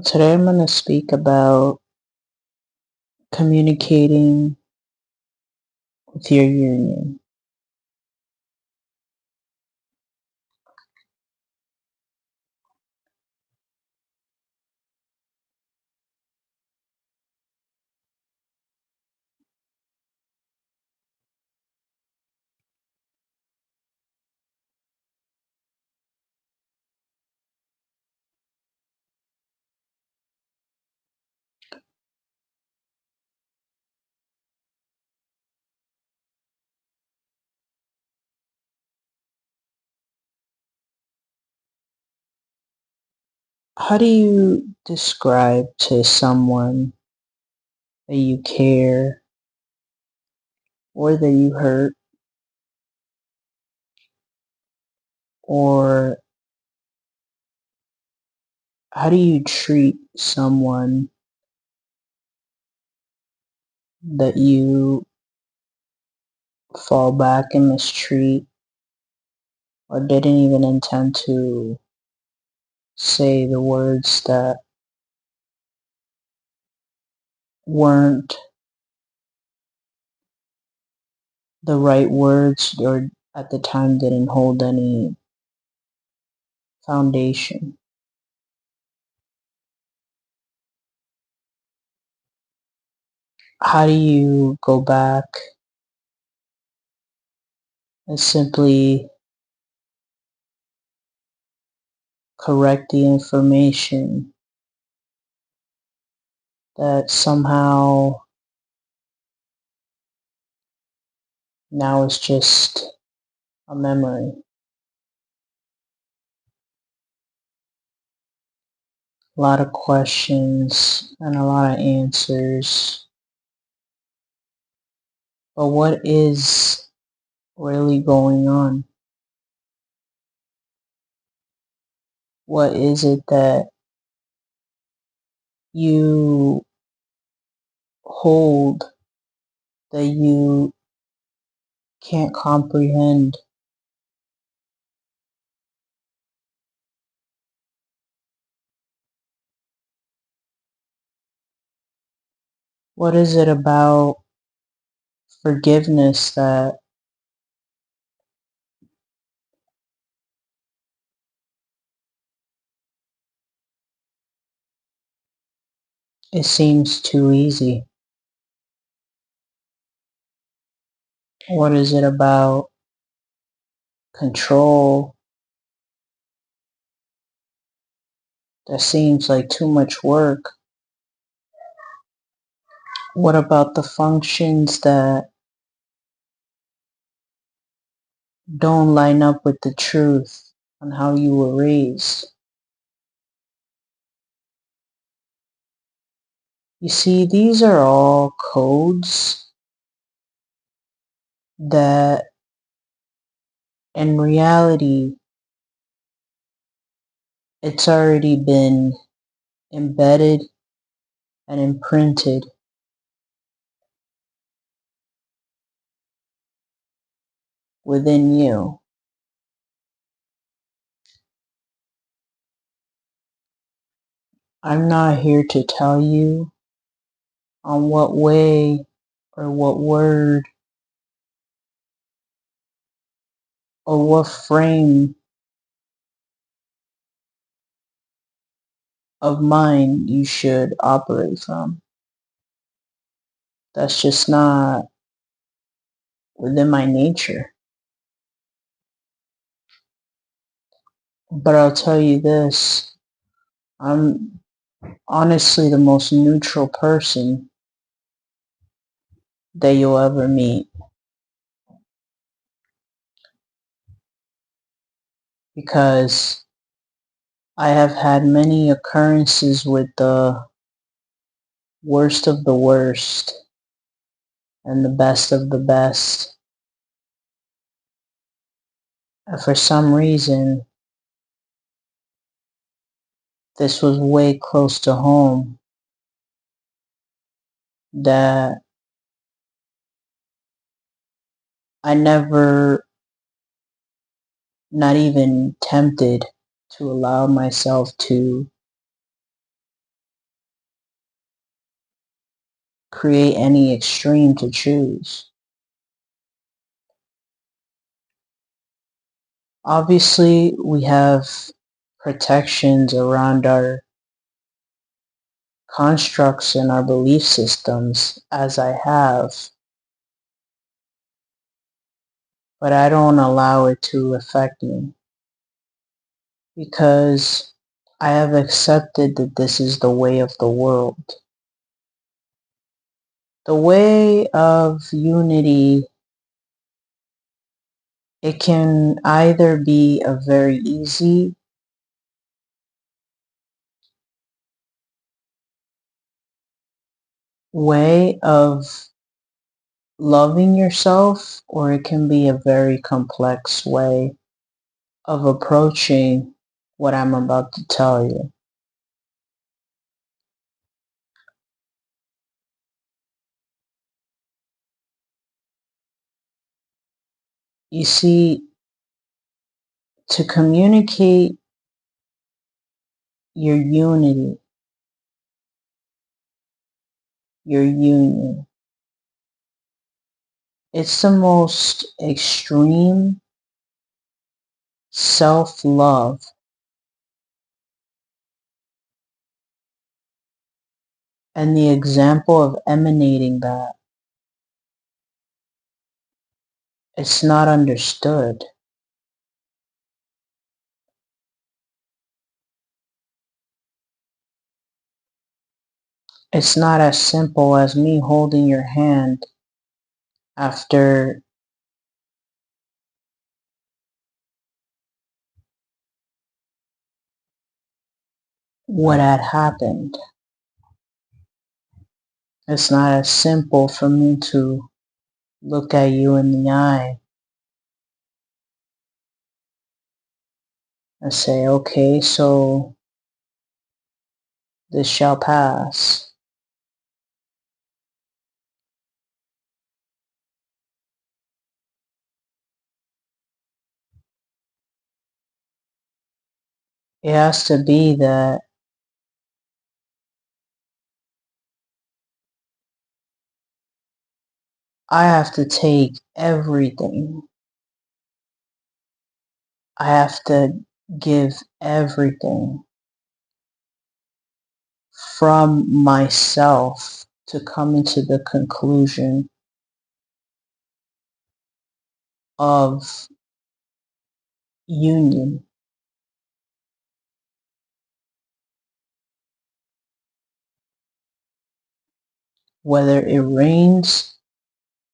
Today I'm going to speak about communicating with your union. How do you describe to someone that you care or that you hurt, or how do you treat someone that you fall back and mistreat or didn't even intend to say the words that weren't the right words or at the time didn't hold any foundation? How do you go back and simply correct the information that somehow now is just a memory? A lot of questions and a lot of answers. But what is really going on? What is it that you hold that you can't comprehend? What is it about forgiveness that it seems too easy? What is it about control that seems like too much work? What about the functions that don't line up with the truth on how you were raised? You see, these are all codes that in reality, it's already been embedded and imprinted within you. I'm not here to tell you on what way or what word or what frame of mind you should operate from. That's just not within my nature. But I'll tell you this, I'm honestly the most neutral person that you'll ever meet, because I have had many occurrences with the worst of the worst and the best of the best. And for some reason, this was way close to home that I never, not even tempted to allow myself to create any extreme to choose. Obviously, we have protections around our constructs and our belief systems, as I have, but I don't allow it to affect me because I have accepted that this is the way of the world. The way of unity, it can either be a very easy way of loving yourself, or it can be a very complex way of approaching what I'm about to tell you. You see, to communicate your unity, your union, it's the most extreme self-love and the example of emanating that, it's not understood. It's not as simple as me holding your hand after what had happened. It's not as simple for me to look at you in the eye and say, okay, so this shall pass. It has to be that I have to take everything. I have to give everything from myself to come into the conclusion of union. Whether it rains,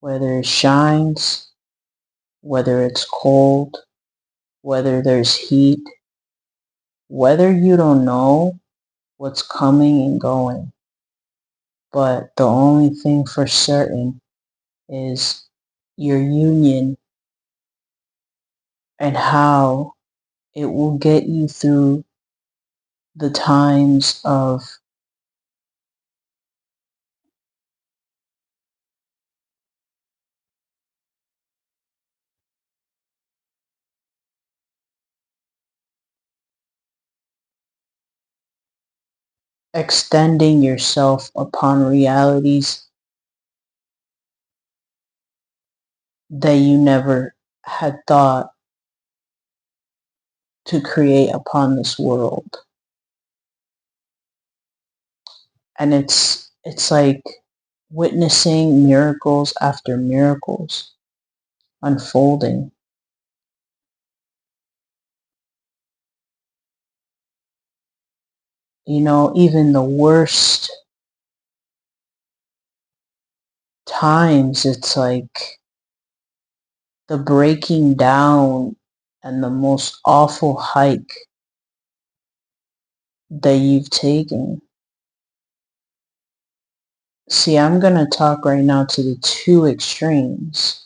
whether it shines, whether it's cold, whether there's heat, whether you don't know what's coming and going. But the only thing for certain is your union and how it will get you through the times of extending yourself upon realities that you never had thought to create upon this world. And it's like witnessing miracles after miracles unfolding. You know, even the worst times, it's like the breaking down and the most awful hike that you've taken. See, I'm going to talk right now to the two extremes.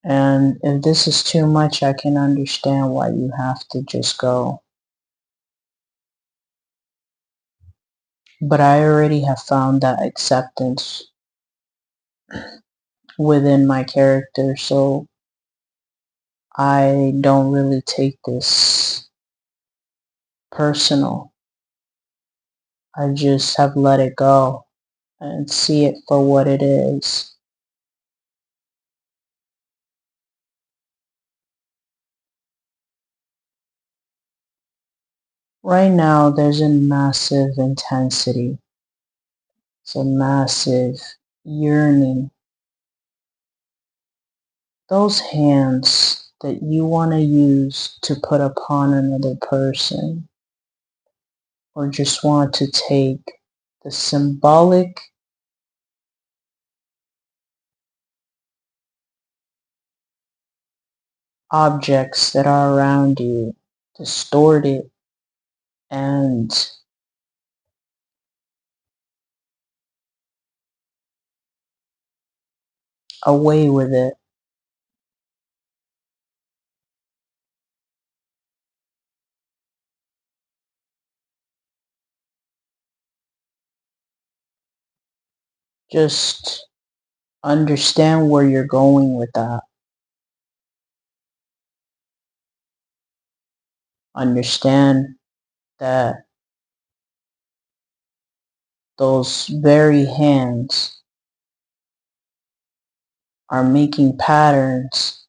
And if this is too much, I can understand why you have to just go. But I already have found that acceptance within my character, so I don't really take this personal. I just have let it go and see it for what it is. Right now, there's a massive intensity. It's a massive yearning. Those hands that you want to use to put upon another person, or just want to take the symbolic objects that are around you, distort it, and away with it. Just understand where you're going with that. Understand that those very hands are making patterns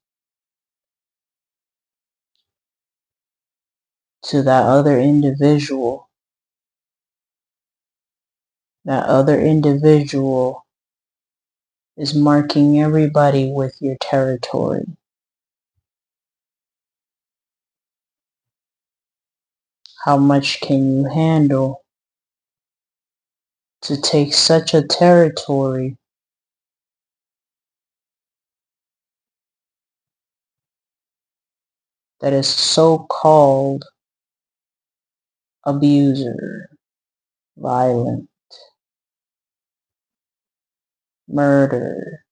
to that other individual. That other individual is marking everybody with your territory. How much can you handle to take such a territory that is so-called abuser, violent, murder,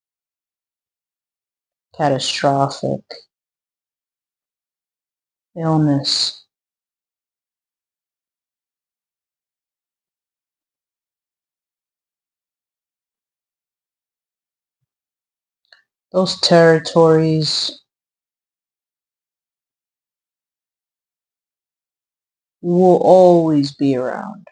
catastrophic, illness? Those territories will always be around.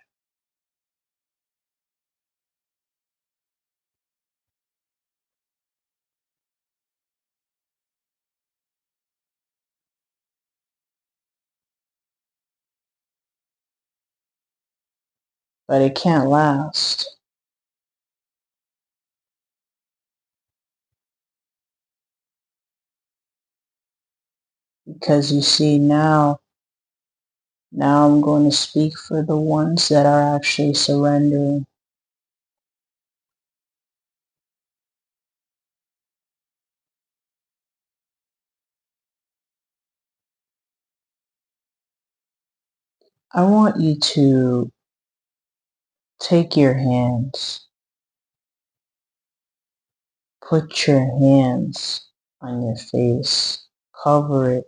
But it can't last. Because you see, now I'm going to speak for the ones that are actually surrendering. I want you to take your hands, put your hands on your face, cover it,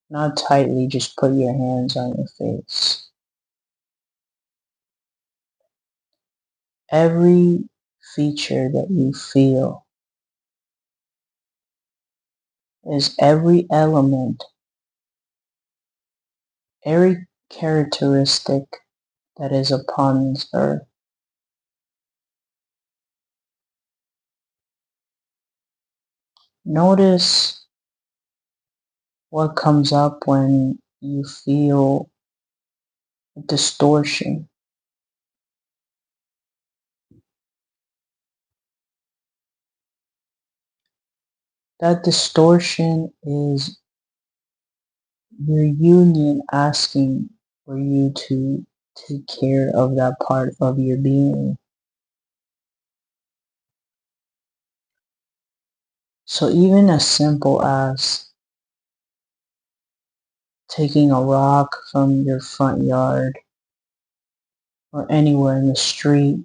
not tightly, just put your hands on your face. Every feature that you feel is every element, every characteristic that is upon this earth. Notice what comes up when you feel distortion. That distortion is your union asking for you to take care of that part of your being. So even as simple as taking a rock from your front yard or anywhere in the street,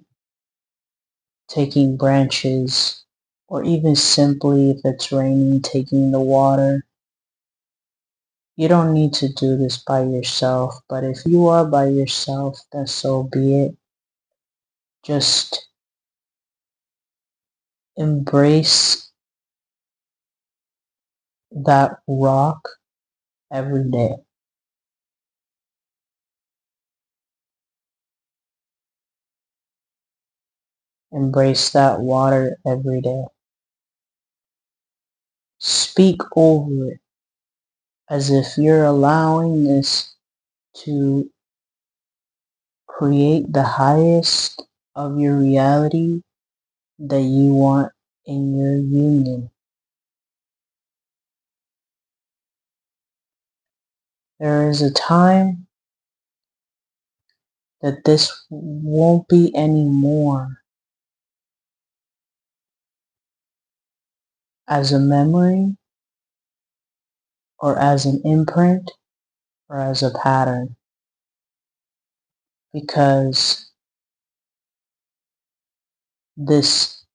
taking branches, or even simply if it's raining, taking the water. You don't need to do this by yourself, but if you are by yourself, then so be it. Just embrace that rock every day. Embrace that water every day. Speak over it as if you're allowing this to create the highest of your reality that you want in your union. There is a time that this won't be anymore as a memory or as an imprint or as a pattern, because this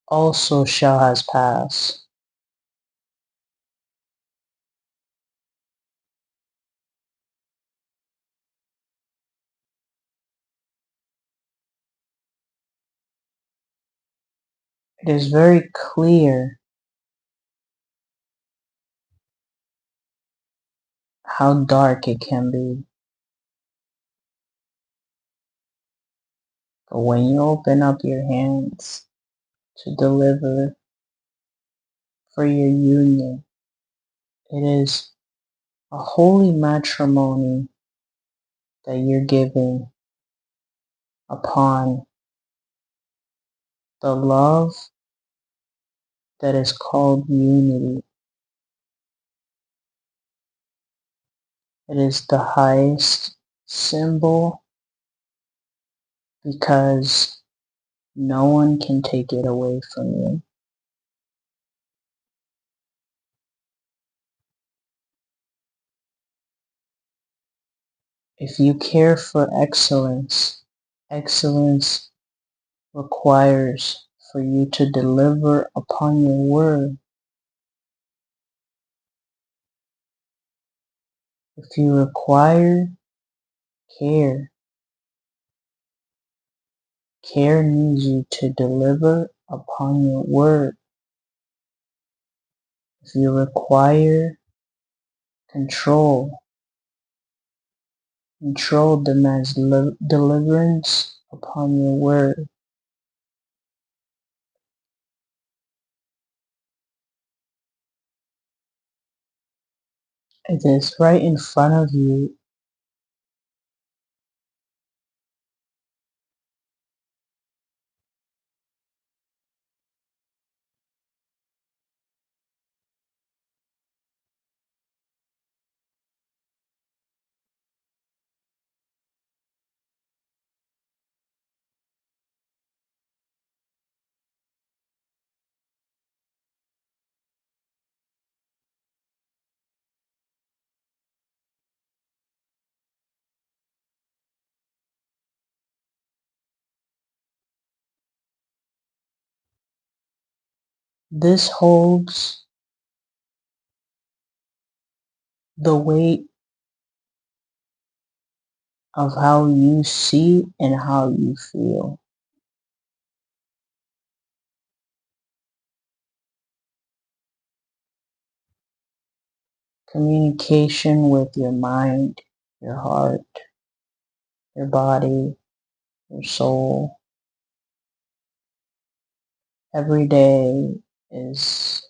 also shall has passed. It is very clear how dark it can be. But when you open up your hands to deliver for your union, it is a holy matrimony that you're giving upon the love that is called unity. It is the highest symbol because no one can take it away from you. If you care for excellence, excellence requires for you to deliver upon your word. If you require care, care needs you to deliver upon your word. If you require control, control demands deliverance upon your word. It is right in front of you. This holds the weight of how you see and how you feel. Communication with your mind, your heart, your body, your soul. Every day is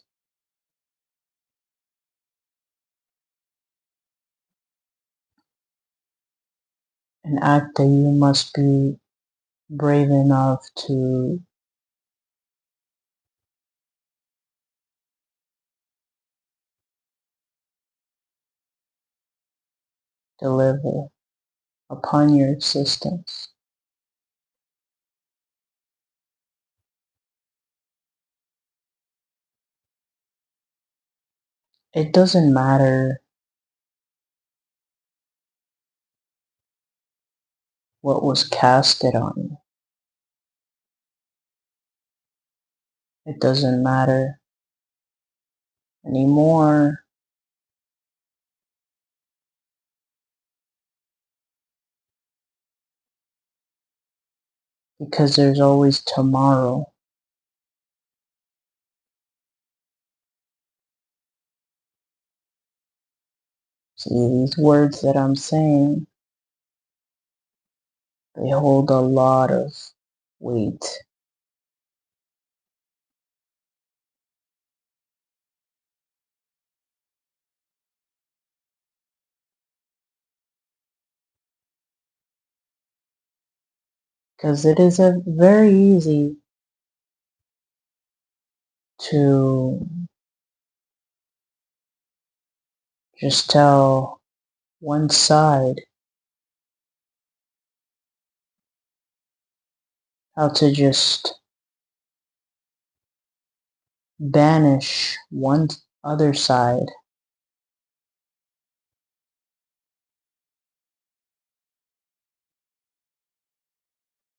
an act that you must be brave enough to deliver upon your existence. It doesn't matter what was casted on you. It doesn't matter anymore because there's always tomorrow. See, these words that I'm saying, they hold a lot of weight. Because it is very easy to just tell one side how to just banish one other side.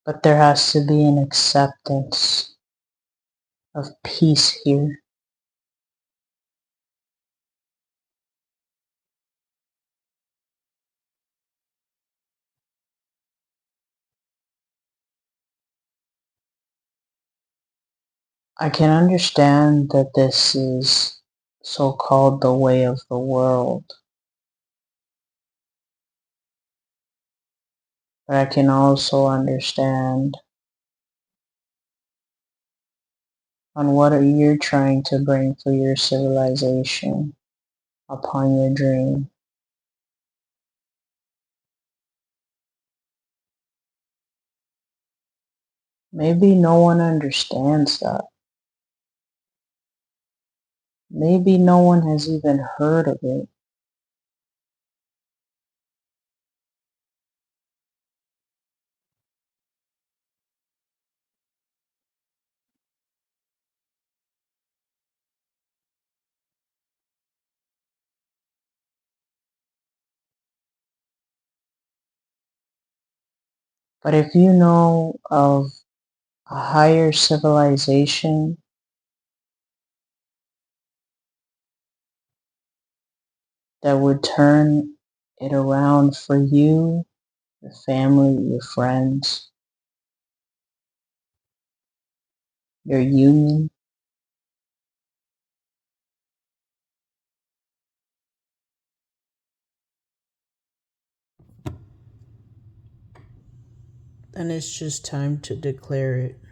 But there has to be an acceptance of peace here. I can understand that this is so-called the way of the world, but I can also understand on what you're trying to bring for your civilization upon your dream. Maybe no one understands that. Maybe no one has even heard of it. But if you know of a higher civilization that would turn it around for you, your family, your friends, your union, then it's just time to declare it.